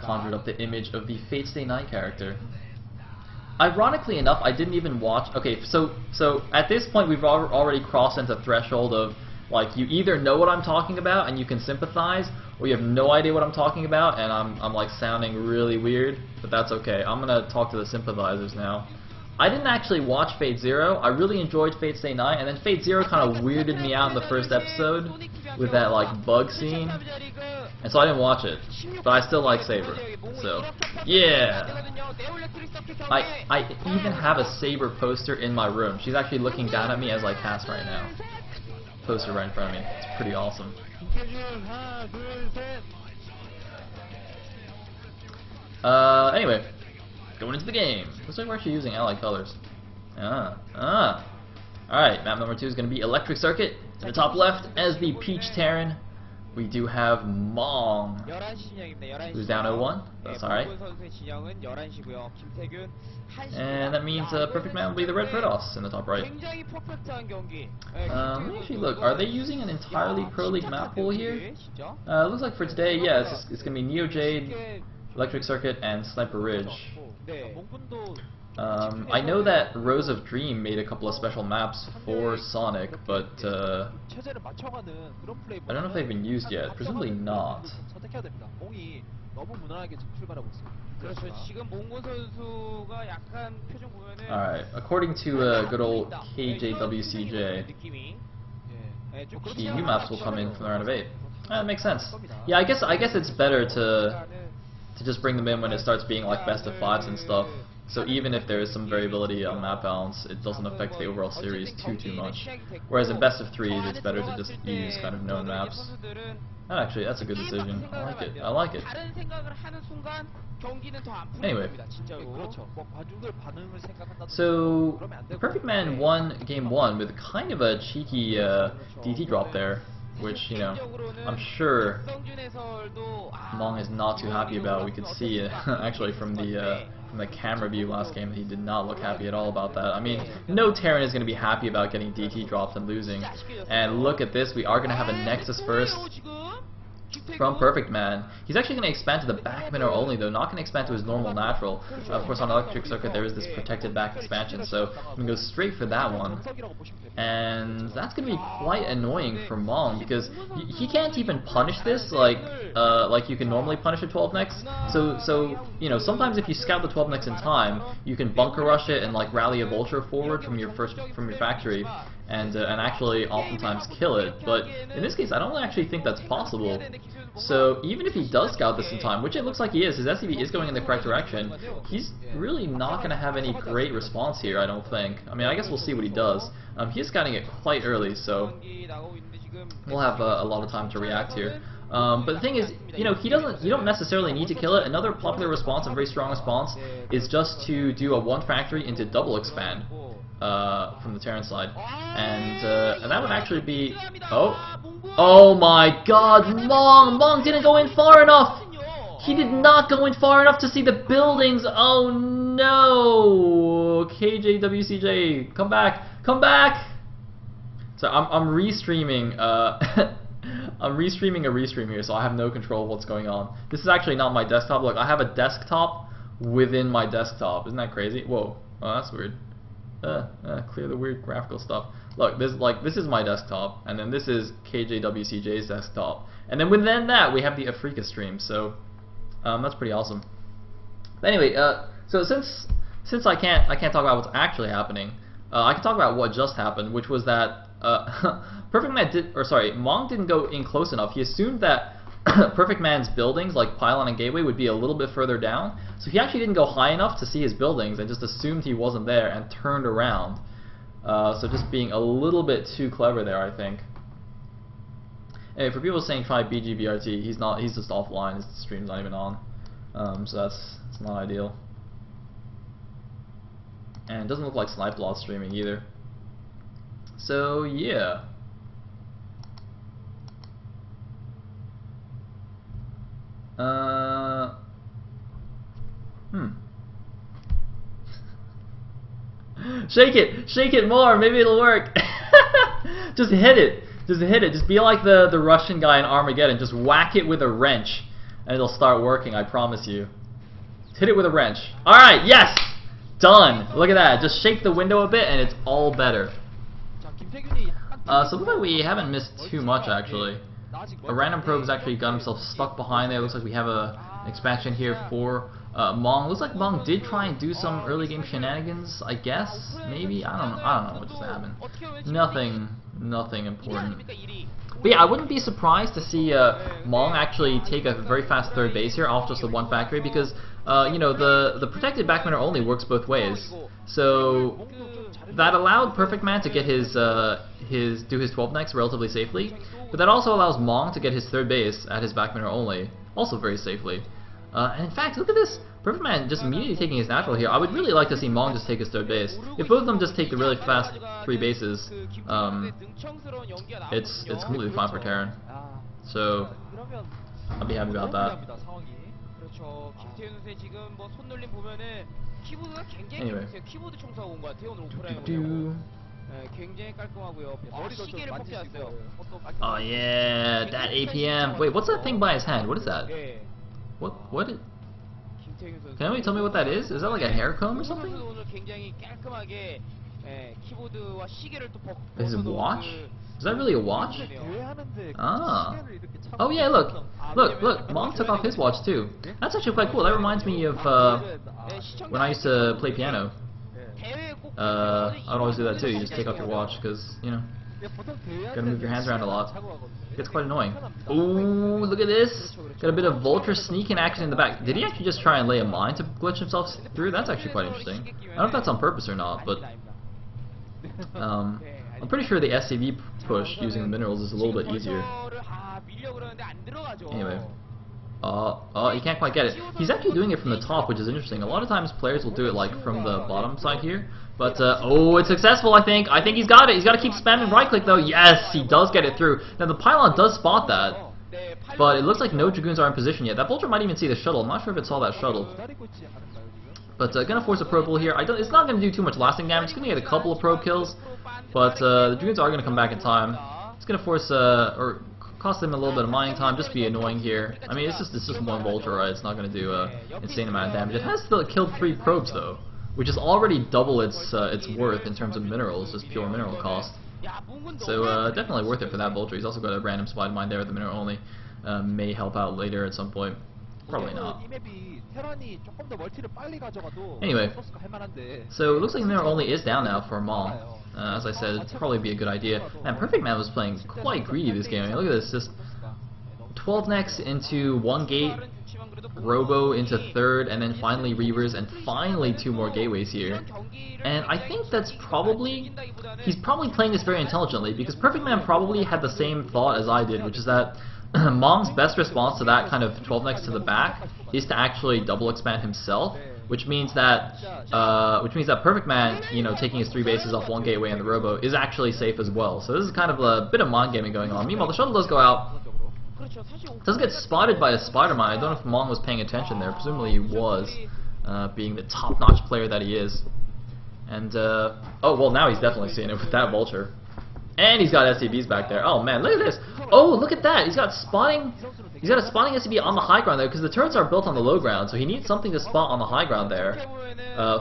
conjured up the image of the Fate Stay Night character. Ironically enough, I didn't even watch... Okay, so at this point we've already crossed into threshold of, like, you either know what I'm talking about and you can sympathize, or you have no idea what I'm talking about and I'm like sounding really weird, but that's okay. I'm gonna talk to the sympathizers now. I didn't actually watch Fate Zero. I really enjoyed Fate Stay Night, and then Fate Zero kind of weirded me out in the first episode with that like bug scene, and so I didn't watch it. But I still like Saber. So yeah, I even have a Saber poster in my room. She's actually looking down at me as I cast right now. Poster right in front of me. It's pretty awesome. Anyway. Going into the game. Looks like we're actually using allied colors. Alright, map number 2 is going to be Electric Circuit. To the top left, as the Peach Terran, we do have Mong, who's down 0-1. That's alright. And that means Perfectman will be the red Protoss in the top right. Let me actually look. Are they using an entirely Pro League map pool here? Looks like for today, yeah, it's going to be Neo Jade, Electric Circuit, and Sniper Ridge. I know that Rose of Dream made a couple of special maps for Sonic, but I don't know if they've been used yet. Presumably not. Alright, according to good old KJWCJ, the new maps will come in from the round of 8. That makes sense. Yeah, I guess it's better to just bring them in when it starts being like best of 5s and stuff. So even if there is some variability on map balance, it doesn't affect the overall series too much. Whereas in best of 3s, it's better to just use kind of known maps. Actually, that's a good decision. I like it. I like it. Anyway, so Perfectman won game 1 with kind of a cheeky DT drop there, which, you know, I'm sure Mong is not too happy about. We could see it actually from the camera view last game. He did not look happy at all about that. I mean, no Terran is going to be happy about getting DT dropped and losing. And look at this, we are going to have a Nexus first from Perfectman. He's actually going to expand to the back minnow only, though, not going to expand to his normal natural. Of course, on Electric Circuit there is this protected back expansion, so I'm going to go straight for that one. And that's going to be quite annoying for Mong, because he can't even punish this like you can normally punish a 12 nex. So you know, sometimes if you scout the 12 nex in time, you can bunker rush it and like rally a vulture forward from your factory, and actually oftentimes kill it. But in this case, I don't actually think that's possible. So even if he does scout this in time, which it looks like he is, his SCV is going in the correct direction, he's really not going to have any great response here, I don't think. I mean, I guess we'll see what he does. He is scouting it quite early, so we'll have a lot of time to react here. But the thing is, you know, you don't necessarily need to kill it. Another popular response, a very strong response, is just to do a 1 factory into double expand from the Terran side, and that would actually be... Oh my god, Mong didn't go in far enough! He did not go in far enough to see the buildings! Oh no! KJWCJ, come back! Come back! So I'm restreaming, I'm restreaming a restream here, so I have no control of what's going on. This is actually not my desktop. Look, I have a desktop within my desktop. Isn't that crazy? Whoa, oh, that's weird. Clear the weird graphical stuff. Look, this is my desktop, and then this is KJWCJ's desktop, and then within that we have the Afrika stream. So that's pretty awesome. But anyway, so since I can't talk about what's actually happening, I can talk about what just happened, which was that Mong didn't go in close enough. He assumed that Perfectman's buildings, like Pylon and Gateway, would be a little bit further down, so he actually didn't go high enough to see his buildings and just assumed he wasn't there and turned around. So just being a little bit too clever there, I think. Anyway, for people saying try BGBRT, he's not. He's just offline. His stream's not even on. So that's not ideal. And it doesn't look like Snipelaw's streaming either. So yeah. Shake it more, maybe it'll work. Just hit it. Just be like the Russian guy in Armageddon. Just whack it with a wrench. and it'll start working, I promise you. Hit it with a wrench. Alright, yes! Done! Look at that, just shake the window a bit and it's all better. So it looks like we haven't missed too much actually. A random probe has actually got himself stuck behind there. Looks like we have an expansion here for Mong. Looks like Mong did try and do some early game shenanigans, I guess. Maybe? I don't know what just happened. Nothing important. But yeah, I wouldn't be surprised to see Mong actually take a very fast third base here off just the one factory because you know, the protected backmaner only works both ways. So that allowed Perfectman to get do his 12 next relatively safely, but that also allows Mong to get his third base at his backmaner only, also very safely. And in fact, look at this, Perfectman just immediately taking his natural here. I would really like to see Mong just take his third base. If both of them just take the really fast 3 bases, it's completely fine for Terran. So I'll be happy about that. Anyway. Oh yeah, that APM. Wait, what's that thing by his hand? What is that? What? Can anybody tell me what that is? Is that like a hair comb or something? Is it a watch? Is that really a watch? Ah. Oh yeah, look, Mong took off his watch too. That's actually quite cool. That reminds me of when I used to play piano. I would always do that too. You just take off your watch because, you know, gotta move your hands around a lot. It gets quite annoying. Ooh, look at this. Got a bit of Vulture sneaking action in the back. Did he actually just try and lay a mine to glitch himself through? That's actually quite interesting. I don't know if that's on purpose or not, but I'm pretty sure the SCV push using the minerals is a little bit easier. Anyway. He can't quite get it. He's actually doing it from the top, which is interesting. A lot of times players will do it like from the bottom side here. But, oh, it's successful, I think. I think he's got it. He's got to keep spamming right click, though. Yes, he does get it through. Now, the pylon does spot that. But it looks like no Dragoons are in position yet. That Vulture might even see the shuttle. I'm not sure if it saw that shuttle. But, gonna force a probe pull here. It's not gonna do too much lasting damage. It's gonna get a couple of probe kills. But, the Dragoons are gonna come back in time. It's gonna force, or cost them a little bit of mining time, just be annoying here. I mean, it's just one Vulture, right? It's not gonna do an insane amount of damage. It has still killed 3 probes, though, which is already double its worth in terms of minerals, just pure mineral cost. So definitely worth it for that Vulture. He's also got a random spider mine there with the mineral only. May help out later at some point. Probably not. Anyway, so it looks like mineral only is down now for Mong. As I said, it'd probably be a good idea. And Perfectman was playing quite greedy this game. I mean, look at this, just 12 necks into 1 gate, Robo into 3rd, and then finally Reavers, and finally 2 more gateways here. And I think that's probably, he's probably playing this very intelligently, because Perfectman probably had the same thought as I did, which is that Mong's best response to that kind of 12 necks to the back is to actually double expand himself, which means that Perfectman, you know, taking his 3 bases off 1 gateway and the Robo is actually safe as well. So this is kind of a bit of mind gaming going on. Meanwhile, the shuttle does go out. Does get spotted by a spider mine. I don't know if Mong was paying attention there. Presumably he was, being the top-notch player that he is. And oh well, now he's definitely seeing it with that Vulture. And he's got SCVs back there. Oh man, look at this. Oh, look at that. He's got a spotting SCV on the high ground there because the turrets are built on the low ground, so he needs something to spot on the high ground there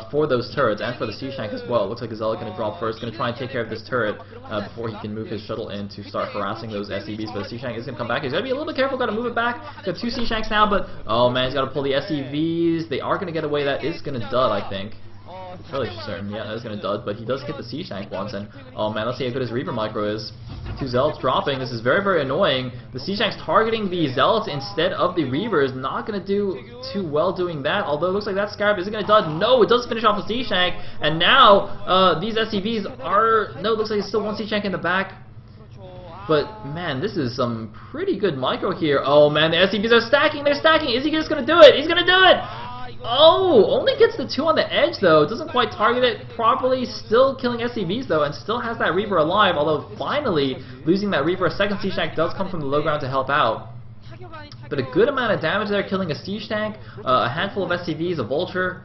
for those turrets and for the Sea Shank as well. It looks like Gazelle is going to drop first, going to try and take care of this turret before he can move his shuttle in to start harassing those SCVs. But the Sea Shank is going to come back. He's got to be a little bit careful. Got to move it back. He's got 2 Sea Shanks now, but oh man, he's got to pull the SCVs. They are going to get away. That is going to dud, I think. Fairly certain, yeah, that is going to dud, but he does hit the Sea Shank once, and oh man, let's see how good his Reaver Micro is. 2 Zealots dropping, this is very, very annoying. The Sea Shank's targeting the Zealots instead of the Reavers, not going to do too well doing that, although it looks like that Scarab isn't going to dud. No, it does finish off the Sea Shank, and now these SCVs are, no, it looks like it's still 1 Sea Shank in the back. But man, this is some pretty good micro here. Oh man, the SCVs are stacking, they're stacking. Is he just going to do it? He's going to do it! Oh, only gets the 2 on the edge though. Doesn't quite target it properly. Still killing SCVs though, and still has that Reaver alive. Although finally losing that Reaver, a 2nd Sea Shank does come from the low ground to help out. But a good amount of damage there, killing a Sea Shank, a handful of SCVs, a Vulture,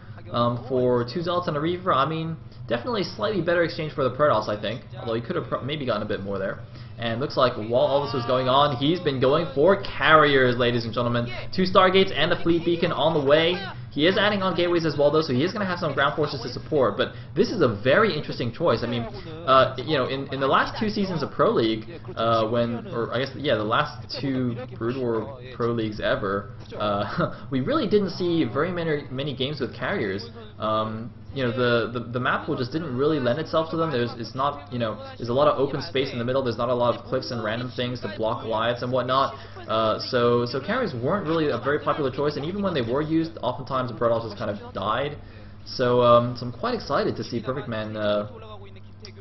for 2 Zealots and a Reaver. I mean, definitely slightly better exchange for the Protoss, I think. Although he could have maybe gotten a bit more there. And looks like while all this was going on, he's been going for carriers, ladies and gentlemen. 2 Stargates and the Fleet Beacon on the way. He is adding on gateways as well, though, so he is going to have some ground forces to support. But this is a very interesting choice. I mean, you know, in the last 2 seasons of Pro League, the last 2 Brood War Pro Leagues ever, we really didn't see very many games with carriers. You know, the map pool just didn't really lend itself to them. There's a lot of open space in the middle. There's not a lot of cliffs and random things to block Goliaths and whatnot. So carriers weren't really a very popular choice, and even when they were used, oftentimes the Protoss just kind of died. So I'm quite excited to see Perfectman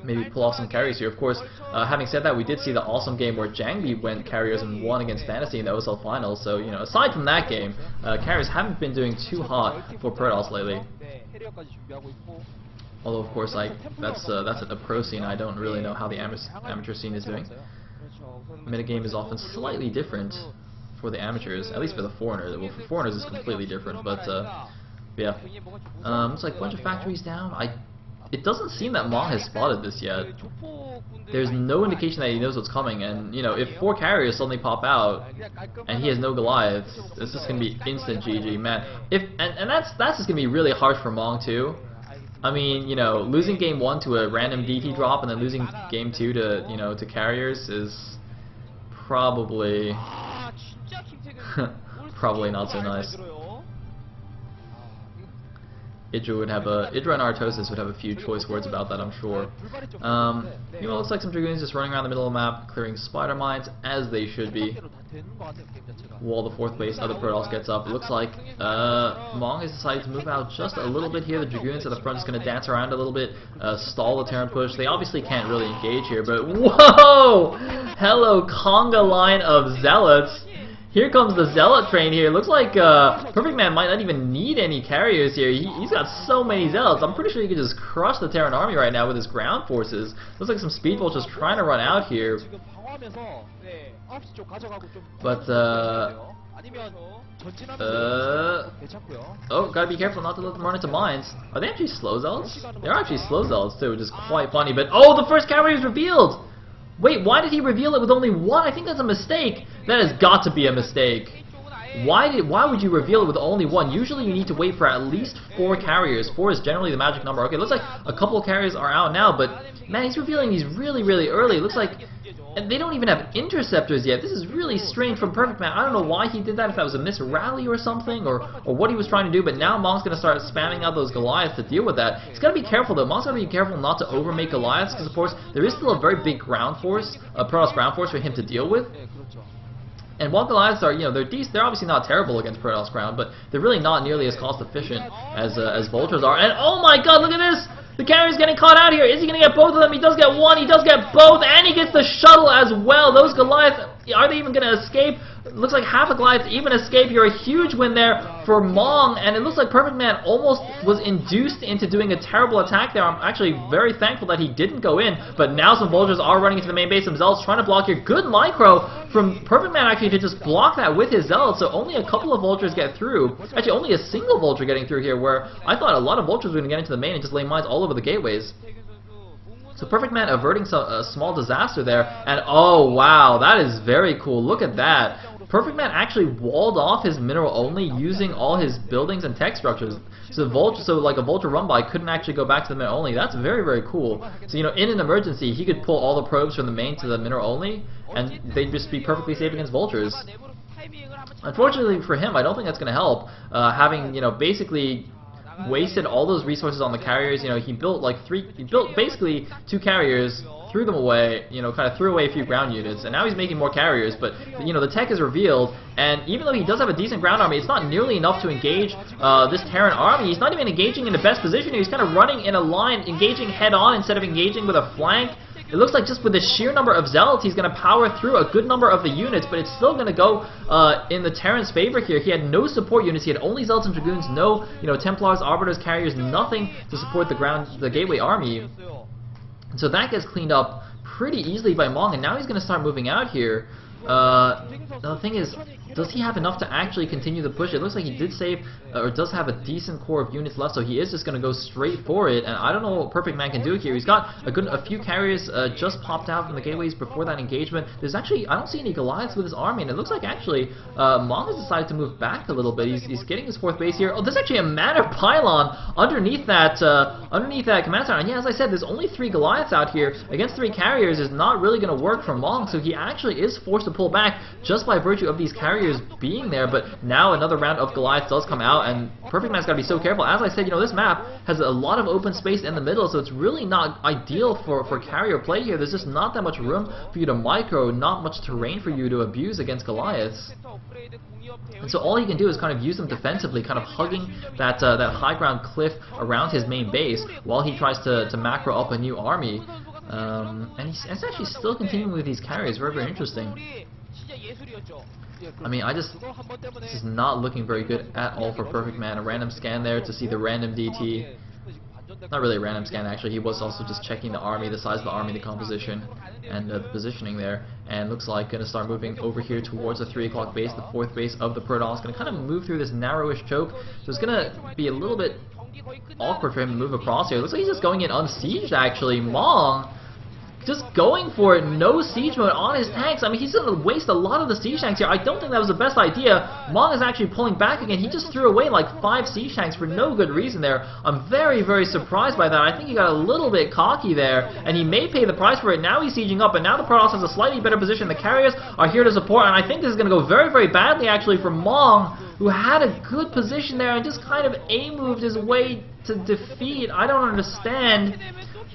maybe pull off some carriers here. Of course, having said that, we did see the awesome game where Jangbi went carriers and won against Fantasy in the OSL finals. So, you know, aside from that game, carriers haven't been doing too hot for Protoss lately. Although, of course, that's at the pro scene. I don't really know how the amateur scene is doing. Metagame is often slightly different for the amateurs, at least for the foreigners. Well, for foreigners it's completely different, but yeah. It's like a bunch of factories down. It doesn't seem that Mong has spotted this yet. There's no indication that he knows what's coming, and you know, if 4 carriers suddenly pop out and he has no Goliaths, it's just gonna be instant GG, man. And that's just gonna be really harsh for Mong too. I mean, you know, losing game 1 to a random DT drop and then losing game 2 to, you know, to carriers is probably probably not so nice. Idra and Artosis would have a few choice words about that, I'm sure. You know, it looks like some Dragoons just running around the middle of the map, clearing spider mines, as they should be. While the 4th base, other Protoss gets up. It looks like Mong has decided to move out just a little bit here. The Dragoons at the front is going to dance around a little bit, stall the Terran push. They obviously can't really engage here, but whoa! Hello, conga line of Zealots. Here comes the Zealot train here. Looks like Perfectman might not even need any carriers here. He's got so many Zealots. I'm pretty sure he could just crush the Terran army right now with his ground forces. Looks like some Speed Vultures trying to run out here. But, oh, gotta be careful not to let them run into mines. Are they actually slow Zealots? They're actually slow Zealots too, which is quite funny. But, oh, the first carrier is revealed! Wait, why did he reveal it with only 1? I think that's a mistake. That has got to be a mistake. Why would you reveal it with only 1? Usually you need to wait for at least 4 carriers. 4 is generally the magic number. Okay, it looks like a couple of carriers are out now, but man, he's revealing these really, really early. It looks like they don't even have interceptors yet. This is really strange from Perfectman. I don't know why he did that, if that was a misrally or something, or what he was trying to do, but now Mong's going to start spamming out those Goliaths to deal with that. He's got to be careful though. Mong's got to be careful not to overmake Goliaths, because of course there is still a very big ground force, a Protoss ground force for him to deal with. And while Goliaths are, you know, they're obviously not terrible against Protoss ground, but they're really not nearly as cost efficient as Vultures are. And oh my god, look at this! The carrier's getting caught out here. Is he going to get both of them? He does get one. He does get both. And he gets the shuttle as well. Those Goliaths, are they even going to escape? It looks like half the Goliaths even escape here. A huge win there for Mong. And it looks like Perfectman almost was induced into doing a terrible attack there. I'm actually very thankful that he didn't go in. But now some Vultures are running into the main base themselves, trying to block here. Good micro from Perfectman actually to just block that with his Zealots. So only a couple of Vultures get through. Actually, only a single Vulture getting through here, where I thought a lot of Vultures were going to get into the main and just lay mines all over the gateways. So Perfectman averting a small disaster there, and oh wow, that is very cool. Look at that. Perfectman actually walled off his mineral only using all his buildings and tech structures. So like a Vulture run by couldn't actually go back to the mineral only. That's very, very cool. So, you know, in an emergency, he could pull all the probes from the main to the mineral only, and they'd just be perfectly safe against Vultures. Unfortunately for him, I don't think that's going to help. Having, you know, basically wasted all those resources on the carriers. You know, he built basically 2 carriers, threw them away, you know, kind of threw away a few ground units, and now he's making more carriers. But you know, the tech is revealed, and even though he does have a decent ground army, it's not nearly enough to engage this Terran army. He's not even engaging in the best position. He's kind of running in a line, engaging head on instead of engaging with a flank. It looks like just with the sheer number of Zealots, he's going to power through a good number of the units, but it's still going to go in the Terran's favor here. He had no support units. He had only Zealots and Dragoons, no, you know, Templars, Arbiters, Carriers, nothing to support the Gateway army. And so that gets cleaned up pretty easily by Mong, and now he's going to start moving out here. The thing is, does he have enough to actually continue the push? It looks like he did save, or does have a decent core of units left, so he is just going to go straight for it, and I don't know what Perfectman can do here. He's got a few carriers just popped out from the gateways before that engagement. There's actually, I don't see any Goliaths with his army, and it looks like actually Mong has decided to move back a little bit. He's getting his 4th base here. Oh, there's actually a Manor Pylon underneath that command center, and yeah, as I said, there's only 3 Goliaths out here. Against 3 carriers is not really going to work for Mong, so he actually is forced to pull back just by virtue of these carriers being there. But now another round of Goliaths does come out, and Perfectman's got to be so careful. As I said, this map has a lot of open space in the middle, so it's really not ideal for carrier play here. There's just not that much room for you to micro, not much terrain for you to abuse against Goliaths. And so all he can do is kind of use them defensively, kind of hugging that high ground cliff around his main base while he tries to macro up a new army. And he's actually still continuing with these carriers. Very, very interesting. I mean, this is not looking very good at all for Perfectman. A random scan there to see the random DT. Not really a random scan, actually. He was also just checking the army, the size of the army, the composition, and the positioning there. And looks like going to start moving over here towards the 3 o'clock base, the 4th base of the Protoss. Going to kind of move through this narrowish choke. So it's going to be a little bit awkward for him to move across here. Looks like he's just going in unsieged, actually. Mong just going for it, no siege mode on his tanks. I mean, he's going to waste a lot of the siege tanks here. I don't think that was the best idea. Mong is actually pulling back again. He just threw away like 5 siege tanks for no good reason there. I'm very, very surprised by that. I think he got a little bit cocky there, and he may pay the price for it. Now he's sieging up, and now the Protoss has a slightly better position. The carriers are here to support, and I think this is going to go very, very badly actually for Mong, who had a good position there and just kind of A-moved his way to defeat. I don't understand.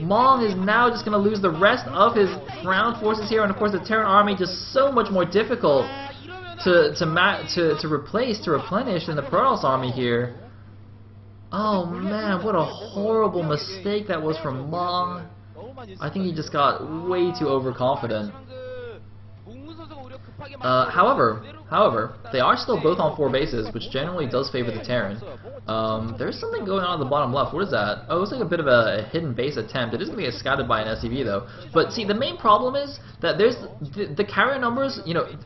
Mong is now just going to lose the rest of his ground forces here, and of course the Terran army just so much more difficult to replenish than the Protoss army here. Oh man, what a horrible mistake that was from Mong. I think he just got way too overconfident. However, they are still both on 4 bases, which generally does favor the Terran. There's something going on at the bottom left. What is that? Oh, it looks like a bit of a hidden base attempt. It is going to get scouted by an SCV though. But see, the main problem is that there's the carrier numbers.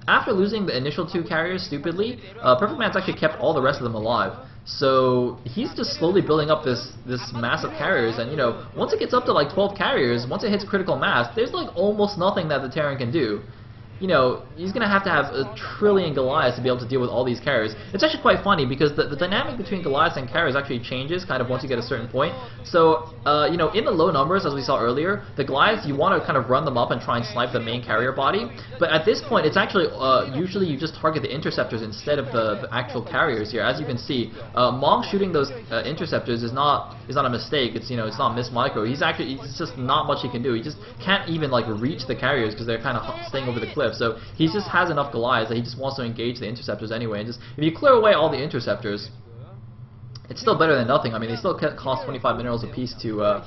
After losing the initial 2 carriers stupidly, Perfectman's actually kept all the rest of them alive. So he's just slowly building up this mass of carriers, and once it gets up to like 12 carriers, once it hits critical mass, there's like almost nothing that the Terran can do. He's going to have a trillion Goliaths to be able to deal with all these carriers. It's actually quite funny because the dynamic between Goliaths and carriers actually changes kind of once you get a certain point. So, in the low numbers, as we saw earlier, the Goliaths, you want to kind of run them up and try and snipe the main carrier body. But at this point, it's actually, usually you just target the interceptors instead of the actual carriers here. As you can see, Mong shooting those interceptors is not a mistake. It's, it's not miss micro. It's just not much he can do. He just can't even like reach the carriers because they're kind of staying over the cliff. So he just has enough Goliaths that he just wants to engage the interceptors anyway. And just if you clear away all the interceptors, it's still better than nothing. I mean, they still cost 25 minerals apiece to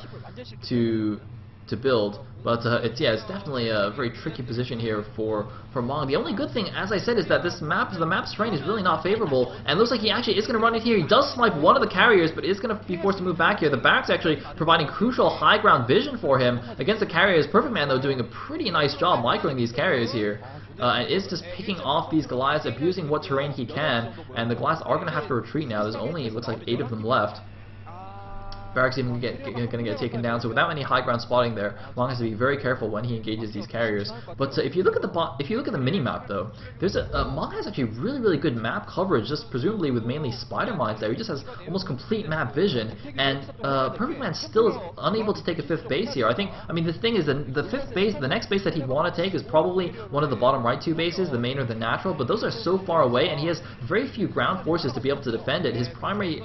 build, but it's definitely a very tricky position here for Mong. The only good thing, as I said, is that the map's terrain is really not favorable, and it looks like he actually is going to run it here. He does snipe one of the carriers, but is going to be forced to move back here. The barracks actually providing crucial high ground vision for him against the carriers. Perfectman though doing a pretty nice job microing these carriers here. And is just picking off these Goliaths, abusing what terrain he can, and the Goliaths are going to have to retreat now. There's only, it looks like, 8 of them left. Barracks even going to get taken down, so without any high ground spotting there, Mong has to be very careful when he engages these carriers. But if you look at the mini map though, there's Mong has actually really good map coverage, just presumably with mainly spider mines there. He just has almost complete map vision, and Perfectman still is unable to take a 5th base here. I mean the thing is that the 5th base, the next base that he'd want to take is probably one of the bottom right 2 bases, the main or the natural, but those are so far away, and he has very few ground forces to be able to defend it. His primary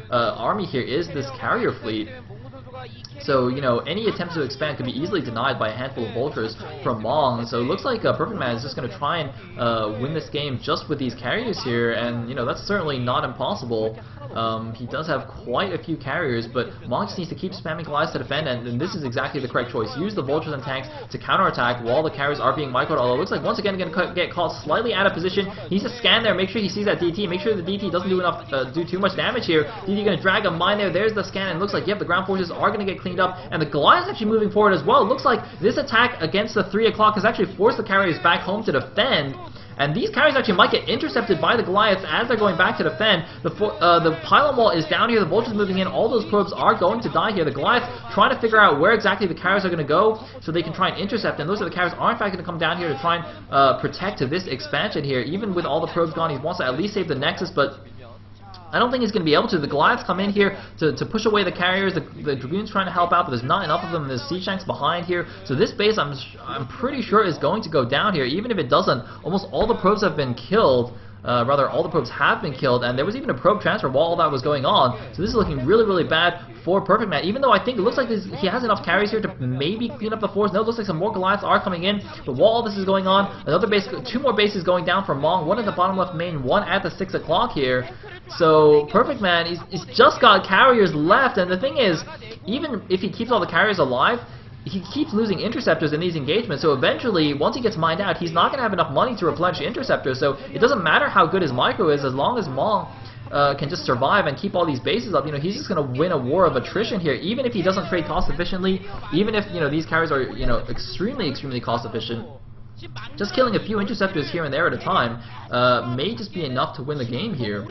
army here is this carrier fleet. So, any attempt to expand could be easily denied by a handful of vultures from Mong. So it looks like Perfectman is just going to try and win this game just with these carriers here, and that's certainly not impossible. He does have quite a few carriers, but Mong just needs to keep spamming Goliaths to defend, and this is exactly the correct choice. Use the vultures and tanks to counterattack while the carriers are being microed, although it looks like once again going to get caught slightly out of position. He needs to scan there, make sure he sees that DT, make sure the DT doesn't do too much damage here. DT going to drag a mine there, there's the scan, and it looks like, yep, the ground forces are going to get cleaned up, and the Goliaths actually moving forward as well. It looks like this attack against the 3 o'clock has actually forced the carriers back home to defend, and these carriers actually might get intercepted by the Goliaths as they're going back to defend. The pylon wall is down here, the Vulture's moving in, all those probes are going to die here. The Goliaths trying to figure out where exactly the carriers are going to go so they can try and intercept, and those are the carriers are in fact going to come down here to try and protect this expansion here. Even with all the probes gone, he wants to at least save the Nexus, but I don't think he's going to be able to. The Goliaths come in here to push away the carriers. The Dragoons trying to help out, but there's not enough of them. There's siege tanks behind here. So this base, I'm pretty sure, is going to go down here. Even if it doesn't, almost all the probes have been killed. Rather, all the probes have been killed, and there was even a probe transfer while all that was going on. So this is looking really, really bad for Perfectman, even though I think it looks like he has enough carriers here to maybe clean up the force. No, it looks like some more Goliaths are coming in, but while all this is going on, another base, 2 more bases going down for Mong, one in the bottom left main, one at the 6 o'clock here. So Perfectman, he's just got carriers left, and the thing is, even if he keeps all the carriers alive, he keeps losing interceptors in these engagements, so eventually, once he gets mined out, he's not going to have enough money to replenish interceptors, so it doesn't matter how good his micro is, as long as Mong can just survive and keep all these bases up, he's just going to win a war of attrition here, even if he doesn't trade cost efficiently, even if, these carriers are, extremely, extremely cost efficient. Just killing a few interceptors here and there at a time may just be enough to win the game here.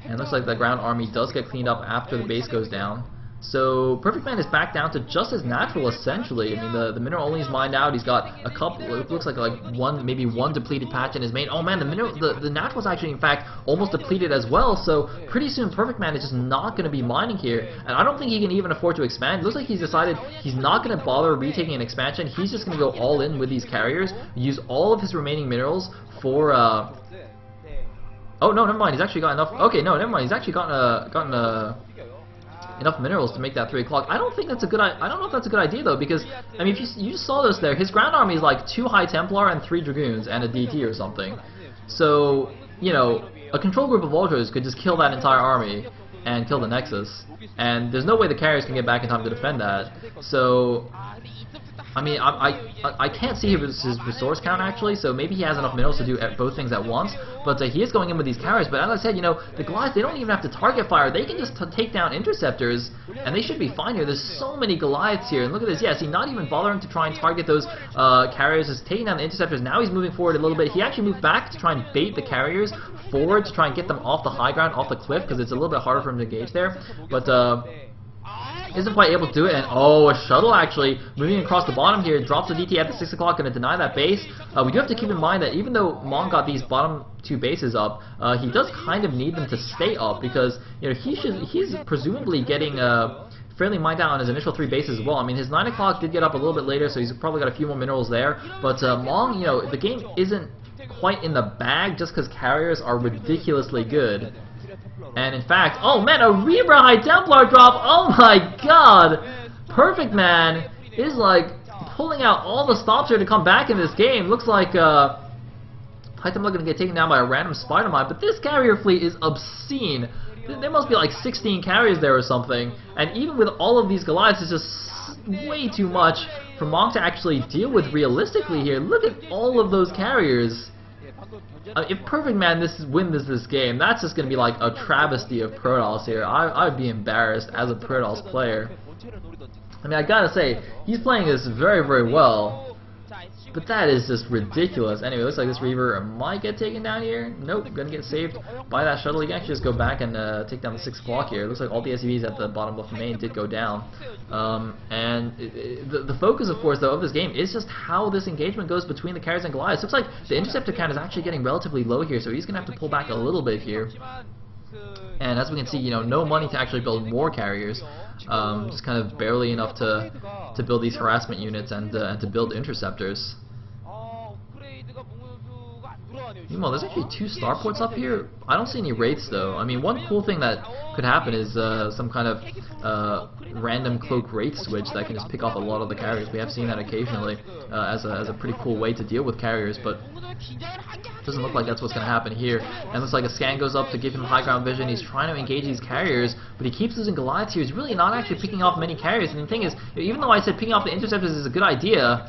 And it looks like the ground army does get cleaned up after the base goes down. So Perfectman is back down to just as natural, essentially. I mean, the mineral only is mined out. He's got a couple. It looks like maybe one depleted patch in his main. Oh man, the natural is actually in fact almost depleted as well. So pretty soon Perfectman is just not going to be mining here, and I don't think he can even afford to expand. It looks like he's decided he's not going to bother retaking an expansion. He's just going to go all in with these carriers, use all of his remaining minerals for. Oh no, never mind. He's actually got enough. Okay, no, never mind. He's actually gotten enough minerals to make that 3 o'clock. I don't think that's a good. I don't know if that's a good idea though, because I mean, if you just saw this there, his ground army is like 2 High Templar and 3 Dragoons and a DT or something. So a control group of Ultras could just kill that entire army and kill the Nexus, and there's no way the carriers can get back in time to defend that. So I mean, I can't see his resource count actually, so maybe he has enough minerals to do both things at once, but he is going in with these carriers. But as I said, the Goliaths, they don't even have to target fire, they can just take down interceptors, and they should be fine here. There's so many Goliaths here, and look at this, yes, he's not even bothering to try and target those carriers, just taking down the interceptors. Now he's moving forward a little bit. He actually moved back to try and bait the carriers forward to try and get them off the high ground, off the cliff, because it's a little bit harder for him to engage there, but isn't quite able to do it, and a shuttle actually moving across the bottom here, drops the DT at the 6 o'clock, going to deny that base. We do have to keep in mind that even though Mong got these bottom 2 bases up, he does kind of need them to stay up, because he's presumably getting fairly mined out on his initial 3 bases as well. I mean, his 9 o'clock did get up a little bit later, so he's probably got a few more minerals there, but Mong, the game isn't quite in the bag just because carriers are ridiculously good. And in fact, oh man, a Rebra High Templar drop! Oh my god! Perfectman is like pulling out all the stops here to come back in this game. Looks like High Templar gonna get taken down by a random spider mine, but this carrier fleet is obscene. There must be like 16 carriers there or something, and even with all of these Goliaths, it's just way too much for Mong to actually deal with realistically here. Look at all of those carriers. If Perfectman wins this game, that's just going to be like a travesty of Protoss here. I would be embarrassed as a Protoss player. I mean, I gotta say, he's playing this very, very well. But that is just ridiculous. Anyway, looks like this Reaver might get taken down here. Nope, gonna get saved by that shuttle. You can actually just go back and take down the 6 o'clock here. It looks like all the SUVs at the bottom of the main did go down. And the focus, of course, though, of this game is just how this engagement goes between the carriers and Goliaths. Looks like the interceptor count is actually getting relatively low here, so he's gonna have to pull back a little bit here. And as we can see, no money to actually build more carriers. Just kind of barely enough to build these harassment units and to build interceptors. Meanwhile, there's actually 2 starports up here. I don't see any wraiths though. I mean, one cool thing that could happen is some kind of random cloak wraith switch that can just pick off a lot of the carriers. We have seen that occasionally as a pretty cool way to deal with carriers, but doesn't look like that's what's going to happen here. And looks like a scan goes up to give him high ground vision. He's trying to engage these carriers, but he keeps losing Goliaths here. He's really not actually picking off many carriers. And the thing is, even though I said picking off the interceptors is a good idea,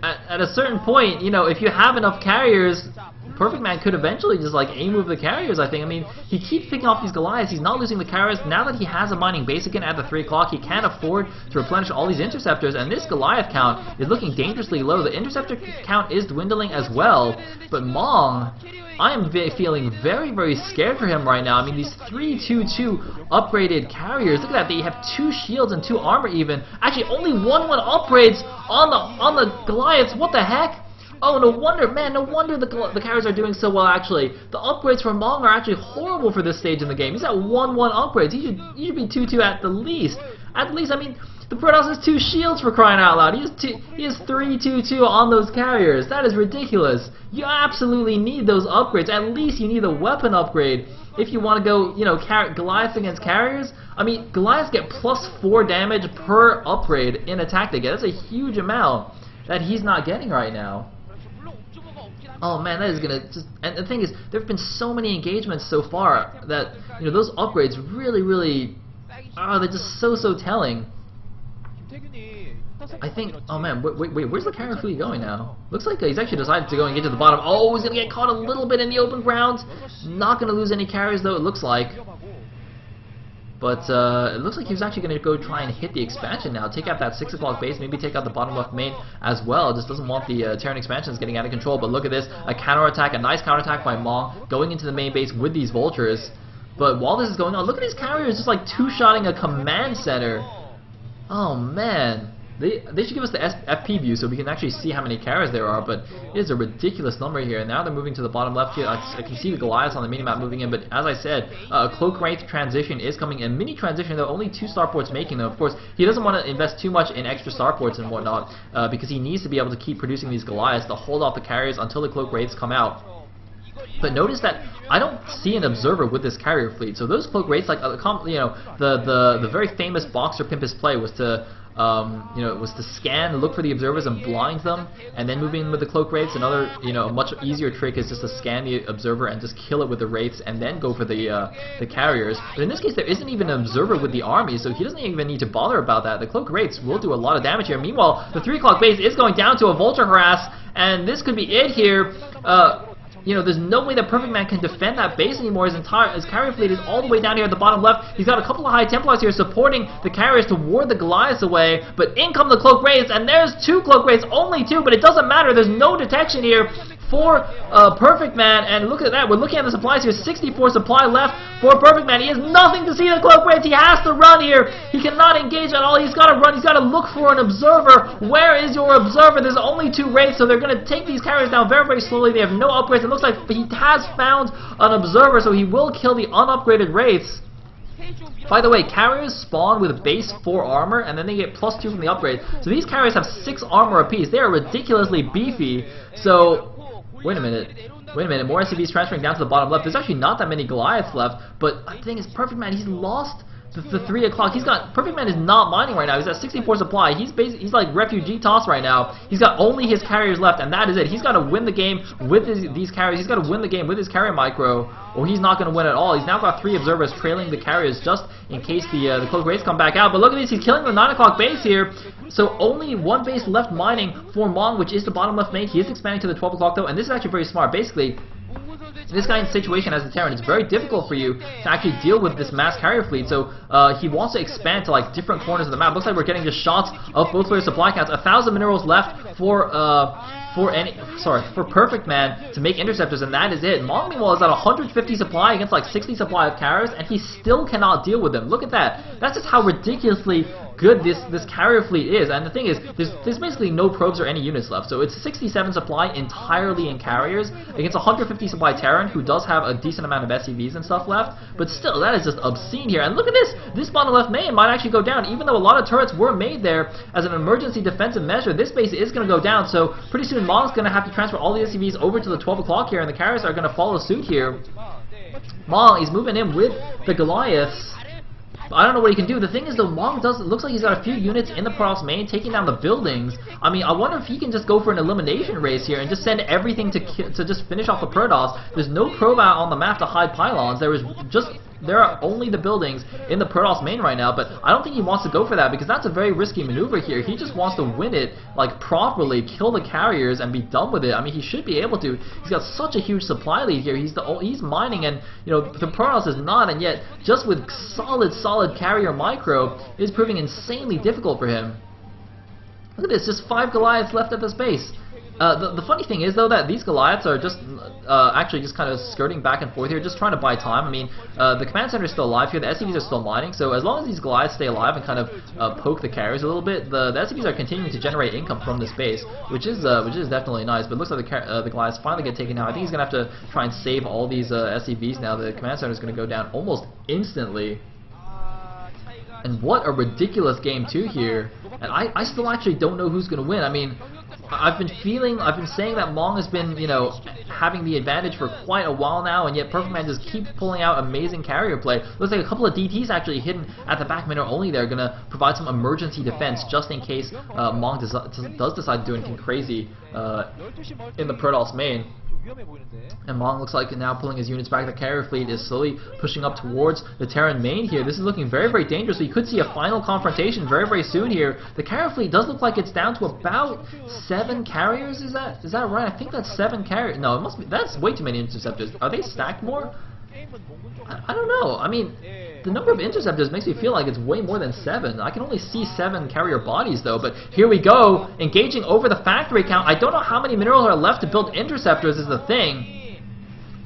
at a certain point, if you have enough carriers, Perfectman could eventually just like A-move the carriers, I think. I mean, he keeps picking off these Goliaths, he's not losing the carriers. Now that he has a mining base again at the 3 o'clock, he can't afford to replenish all these interceptors, and this Goliath count is looking dangerously low. The interceptor count is dwindling as well, but Mong, I am feeling very, very scared for him right now. I mean, these 3-2-2 upgraded carriers, look at that, they have 2 shields and 2 armor even. Actually, only 1-1 upgrades on the Goliaths, what the heck? Oh, no wonder, man, no wonder the carriers are doing so well, actually. The upgrades for Mong are actually horrible for this stage in the game. He's at 1-1 upgrades. He should be 2-2 at the least. At least, I mean, the Protoss has 2 shields for crying out loud. He has 3-2-2 on those carriers. That is ridiculous. You absolutely need those upgrades. At least you need a weapon upgrade if you want to go, you know, Goliaths against carriers. I mean, Goliaths get +4 damage per upgrade in attack they get. That's a huge amount that he's not getting right now. Oh man, that is gonna just. And the thing is, there have been so many engagements so far that, you know, those upgrades really, they're just so telling. I think, oh man, wait, where's the carrier fleet going now? Looks like he's actually decided to go and get to the bottom. Oh, he's gonna get caught a little bit in the open ground. Not gonna lose any carriers though, it looks like. But it looks like he was actually going to go try and hit the expansion now, take out that 6 o'clock base, maybe take out the bottom left main as well. Just doesn't want the Terran expansions getting out of control. But look at this, a counterattack, a nice counterattack by Mong, going into the main base with these vultures. But while this is going on, look at these carriers just like two-shotting a command center. Oh man. They should give us the FP view so we can actually see how many carriers there are, but it is a ridiculous number here. Now they're moving to the bottom left here. I can see the Goliaths on the minimap moving in, but as I said, a Cloak Wraith transition is coming. A mini transition, though, only 2 starports making them. Of course, he doesn't want to invest too much in extra starports and whatnot, because he needs to be able to keep producing these Goliaths to hold off the carriers until the Cloak Wraiths come out. But notice that I don't see an observer with this carrier fleet. So those Cloak Wraiths, like you know, the very famous Boxer Pimpus play was to was to scan, look for the observers and blind them, and then move in with the Cloak Wraiths. Another, a much easier trick is just to scan the observer and just kill it with the Wraiths, and then go for the carriers. But in this case, there isn't even an observer with the army, so he doesn't even need to bother about that. The Cloak Wraiths will do a lot of damage here. Meanwhile, the 3 o'clock base is going down to a Vulture harass, and this could be it here. There's no way that Perfectman can defend that base anymore. His carrier fleet is all the way down here at the bottom left. He's got a couple of High Templars here supporting the carriers to ward the Goliaths away. But in come the Cloak Wraiths, and there's 2 Cloak Wraiths, only 2, but it doesn't matter. There's no detection here for Perfectman, and look at that. We're looking at the supplies here. 64 supply left for Perfectman. He has nothing to see the Cloak Wraiths. He has to run here. He cannot engage at all. He's got to run. He's got to look for an observer. Where is your observer? There's only 2 Wraiths, so they're going to take these carriers down very, very slowly. They have no upgrades. It looks like he has found an observer, so he will kill the unupgraded Wraiths. By the way, carriers spawn with base 4 armor, and then they get +2 from the upgrade. So these carriers have 6 armor apiece. They are ridiculously beefy. So Wait a minute, more SCVs transferring down to the bottom left. There's actually not that many Goliaths left, but the thing is, Perfectman, he's lost the 3 o'clock. Perfectman is not mining right now. He's at 64 supply. He's like refugee toss right now. He's got only his carriers left, and that is it. He's got to win the game with these carriers. He's got to win the game with his carrier micro, or he's not going to win at all. He's now got 3 observers trailing the carriers just in case the Cloak Wraiths come back out. But look at this, he's killing the 9 o'clock base here. So only 1 base left mining for Mong, which is the bottom left main. He is expanding to the 12 o'clock though, and this is actually very smart. Basically, in this kind of situation as a Terran, it's very difficult for you to actually deal with this mass carrier fleet. So he wants to expand to like different corners of the map. Looks like we're getting just shots of both players' supply counts. 1,000 minerals left for Perfectman to make interceptors, and that is it. Mong, meanwhile, is at 150 supply against like 60 supply of carriers, and he still cannot deal with them. Look at that. That's just how ridiculously good this carrier fleet is. And the thing is, there's basically no probes or any units left. So it's 67 supply entirely in carriers against 150 supply Terran, who does have a decent amount of SCVs and stuff left. But still, that is just obscene here. And look at this. This bottom left main might actually go down. Even though a lot of turrets were made there as an emergency defensive measure, this base is going to go down. So pretty soon Mong's going to have to transfer all the SCVs over to the 12 o'clock here, and the carriers are going to follow suit here. Mong is moving in with the Goliaths. I don't know what he can do. The thing is, though, Mong looks like he's got a few units in the Protoss main taking down the buildings. I mean, I wonder if he can just go for an elimination race here and just send everything to just finish off the Protoss. There's no probe out on the map to hide pylons. There is just there are only the buildings in the Protoss main right now, but I don't think he wants to go for that because that's a very risky maneuver here. He just wants to win it like properly, kill the carriers, and be done with it. I mean, he should be able to. He's got such a huge supply lead here. He's mining, and you know the Protoss is not, and yet just with solid carrier micro, it is proving insanely difficult for him. Look at this, just 5 Goliaths left at this base. The funny thing is, though, that these Goliaths are just actually just kind of skirting back and forth here, just trying to buy time. I mean, the command center is still alive here, the SCVs are still mining, so as long as these Goliaths stay alive and kind of poke the carriers a little bit, the SCVs are continuing to generate income from this base, which is definitely nice. But it looks like the Goliaths finally get taken out. I think he's going to have to try and save all these SCVs now. The command center is going to go down almost instantly. And what a ridiculous game 2 here. And I still actually don't know who's going to win. I mean, I've been saying that Mong has been, you know, having the advantage for quite a while now, and yet Perfectman just keeps pulling out amazing carrier play. Looks like a couple of DTs actually hidden at the back mid are only there, going to provide some emergency defense just in case Mong does decide to do anything crazy in the Protoss main. And Mong looks like now pulling his units back. The carrier fleet is slowly pushing up towards the Terran main here. This is looking very dangerous. We could see a final confrontation very soon here. The carrier fleet does look like it's down to about 7 carriers. Is that right? I think that's 7 carriers. No, it must be. That's way too many interceptors. Are they stacked more? I don't know. I mean, the number of interceptors makes me feel like it's way more than 7. I can only see 7 carrier bodies though, but here we go, engaging over the factory count. I don't know how many minerals are left to build interceptors is the thing.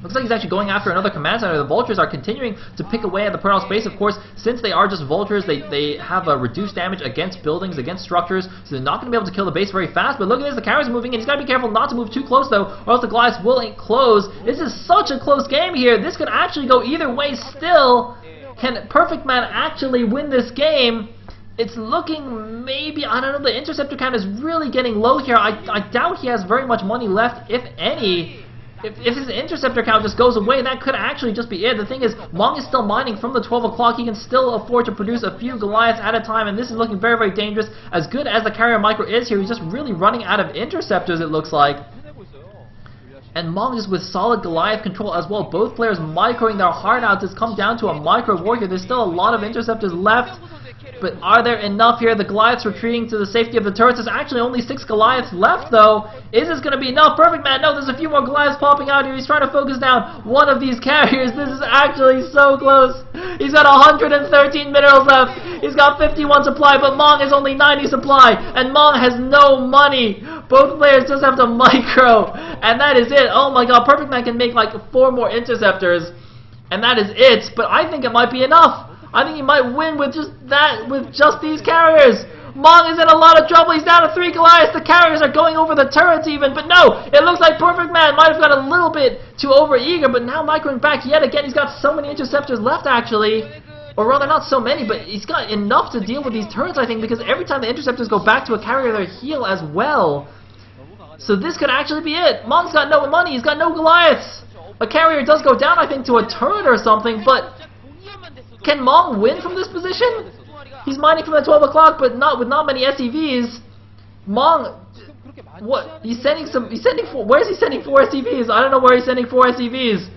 Looks like he's actually going after another command center. The vultures are continuing to pick away at the Protoss base. Of course, since they are just vultures, they have a reduced damage against buildings, against structures, so they're not going to be able to kill the base very fast. But look at this, the carriers are moving, and he's got to be careful not to move too close though, or else the Goliaths will close. This is such a close game here. This could actually go either way still. Can Perfectman actually win this game? It's looking maybe, I don't know, the interceptor count is really getting low here. I doubt he has very much money left, if any. If his interceptor count just goes away, that could actually just be it. The thing is, Mong is still mining from the 12 o'clock. He can still afford to produce a few Goliaths at a time, and this is looking very dangerous. As good as the carrier micro is here, he's just really running out of interceptors, it looks like. And Mong just with solid Goliath control as well. Both players microing their heart out. It's come down to a micro war here. There's still a lot of interceptors left. But are there enough here? The Goliaths retreating to the safety of the turrets. There's actually only 6 Goliaths left, though. Is this going to be enough? Perfectman, no, there's a few more Goliaths popping out here. He's trying to focus down one of these carriers. This is actually so close. He's got 113 minerals left. He's got 51 supply, but Mong has only 90 supply. And Mong has no money. Both players just have to micro. And that is it. Oh my god, Perfectman can make like 4 more interceptors. And that is it. But I think it might be enough. I think he might win with just that, with just these carriers. Mong is in a lot of trouble. He's down to 3 Goliaths. The carriers are going over the turrets even. But no, it looks like Perfectman might have got a little bit too over-eager. But now microing back yet again. He's got so many interceptors left, actually. Or rather, not so many, but he's got enough to deal with these turrets, I think. Because every time the interceptors go back to a carrier, they heal as well. So this could actually be it. Mong's got no money. He's got no Goliaths. A carrier does go down, I think, to a turret or something. But can Mong win from this position? He's mining from the 12 o'clock, but not with not many SCVs. Mong, what? He's sending 4. Where is he sending 4 SCVs? I don't know where he's sending 4 SCVs.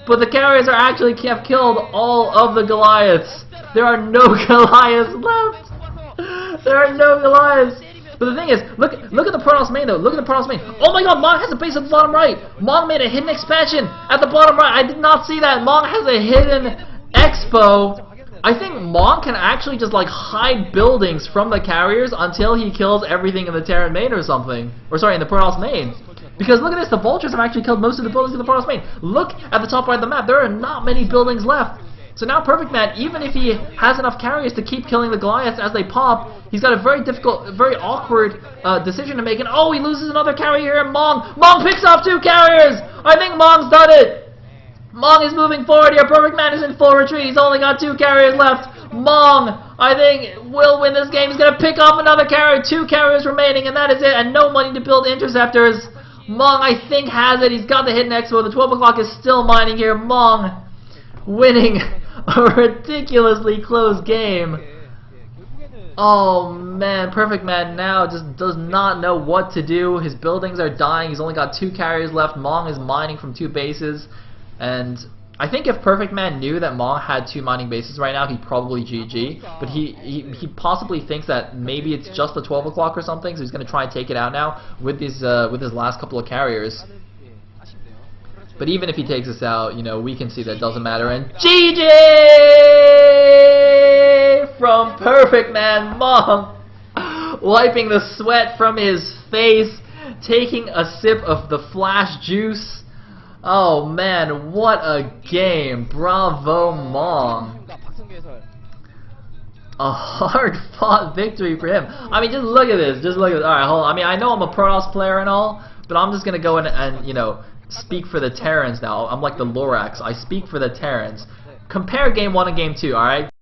But the carriers are actually have killed all of the Goliaths. There are no Goliaths left. There are no Goliaths. But the thing is, look at the Protoss main though. Look at the Protoss main. Oh my god, Mong has a base at the bottom right. Mong made a hidden expansion at the bottom right. I did not see that. Mong has a hidden expo. I think Mong can actually just like hide buildings from the carriers until he kills everything in the Terran main or something. Or sorry, in the Protoss main. Because look at this, the vultures have actually killed most of the buildings in the Protoss main. Look at the top right of the map. There are not many buildings left. So now Perfectman, even if he has enough carriers to keep killing the Goliaths as they pop, he's got a very difficult, very awkward decision to make. And oh, he loses another carrier here, and Mong picks off 2 carriers! I think Mong's done it! Mong is moving forward here. Perfectman is in full retreat. He's only got 2 carriers left. Mong, I think, will win this game. He's going to pick off another carrier. 2 carriers remaining, and that is it. And no money to build interceptors. Mong, I think, has it. He's got the hidden expo. The 12 o'clock is still mining here. Mong winning a ridiculously close game. Oh man, Perfectman now just does not know what to do. His buildings are dying. He's only got 2 carriers left. Mong is mining from 2 bases. And I think if Perfectman knew that Mong had 2 mining bases right now, he'd probably GG. But he possibly thinks that maybe it's just the 12 o'clock or something, so he's going to try and take it out now with his last couple of carriers. But even if he takes us out, you know, we can see that it doesn't matter. And GG from Perfectman Mong, wiping the sweat from his face, taking a sip of the flash juice. Oh man, what a game. Bravo, Mong. A hard-fought victory for him. I mean, just look at this. Just look at this. Alright, hold on. I mean, I know I'm a Protoss player and all, but I'm just going to go in and, you know, speak for the Terrans now. I'm like the Lorax. I speak for the Terrans. Compare Game 1 and Game 2, alright?